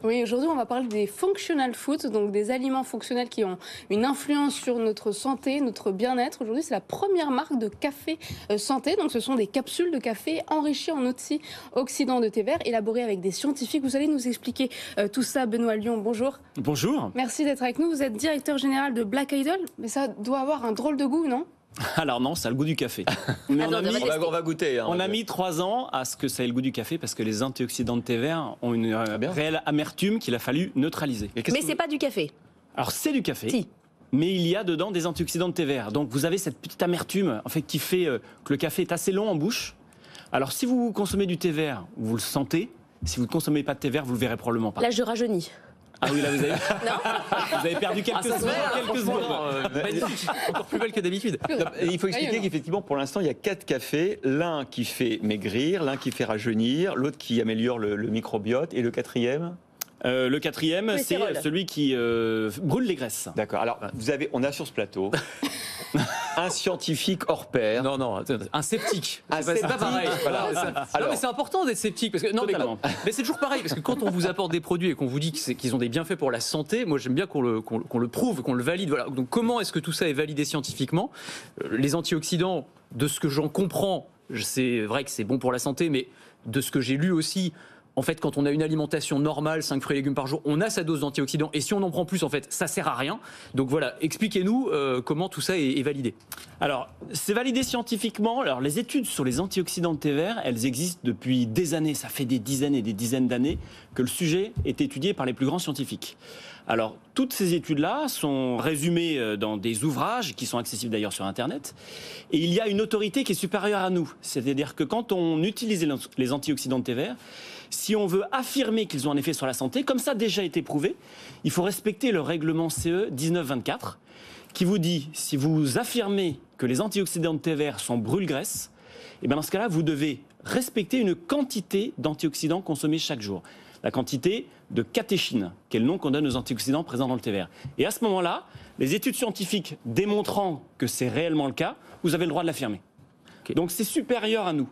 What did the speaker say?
Oui, aujourd'hui, on va parler des functional foods, donc des aliments fonctionnels qui ont une influence sur notre santé, notre bien-être. Aujourd'hui, c'est la première marque de café santé. Donc, ce sont des capsules de café enrichies en antioxydants de thé vert, élaborées avec des scientifiques. Vous allez nous expliquer tout ça. Benoît Lyon, bonjour. Bonjour. Merci d'être avec nous. Vous êtes directeur général de Black Idol, mais ça doit avoir un drôle de goût, non ? Alors non, ça a le goût du café. Mais on va goûter. On a mis 3 ans à ce que ça ait le goût du café parce que les antioxydants de thé vert ont une réelle amertume qu'il a fallu neutraliser. Mais c'est pas du café. Alors c'est du café. Si. Mais il y a dedans des antioxydants de thé vert. Donc vous avez cette petite amertume en fait, qui fait que le café est assez long en bouche. Alors si vous consommez du thé vert, vous le sentez. Si vous ne consommez pas de thé vert, vous le verrez probablement pas. Là, je rajeunis. Ah oui, là vous avez, vous avez perdu quelques secondes. Magnifique, encore plus belle que d'habitude. Il faut expliquer qu'effectivement, pour l'instant, il y a 4 cafés. L'un qui fait maigrir, l'un qui fait rajeunir, l'autre qui améliore le microbiote, et le quatrième. Le quatrième, c'est celui qui brûle les graisses. D'accord. Alors, on a sur ce plateau un scientifique hors pair. Non, un sceptique. C'est pas pareil. Voilà. Non, mais c'est important d'être sceptique parce que mais c'est toujours pareil parce que quand on vous apporte des produits et qu'on vous dit qu'ils ont des bienfaits pour la santé, moi j'aime bien qu'on le prouve, qu'on le valide. Voilà. Donc comment est-ce que tout ça est validé scientifiquement ? Les antioxydants, de ce que j'en comprends, c'est vrai que c'est bon pour la santé, mais de ce que j'ai lu aussi. En fait, quand on a une alimentation normale, 5 fruits et légumes par jour, on a sa dose d'antioxydants. Et si on en prend plus, en fait, ça sert à rien. Donc voilà, expliquez-nous comment tout ça est validé. Alors, c'est validé scientifiquement. Alors, les études sur les antioxydants de thé vert, elles existent depuis des années. Ça fait des dizaines et des dizaines d'années que le sujet est étudié par les plus grands scientifiques. Alors, toutes ces études-là sont résumées dans des ouvrages qui sont accessibles d'ailleurs sur Internet. Et il y a une autorité qui est supérieure à nous. C'est-à-dire que quand on utilise les antioxydants de thé vert, si on veut affirmer qu'ils ont un effet sur la santé, comme ça a déjà été prouvé, il faut respecter le règlement CE 1924 qui vous dit, si vous affirmez que les antioxydants de thé vert sont brûle-graisse, et bien dans ce cas-là, vous devez respecter une quantité d'antioxydants consommés chaque jour. La quantité de catéchine, qui est le nom qu'on donne aux antioxydants présents dans le thé vert. Et à ce moment-là, les études scientifiques démontrant que c'est réellement le cas, vous avez le droit de l'affirmer. Okay. Donc c'est supérieur à nous.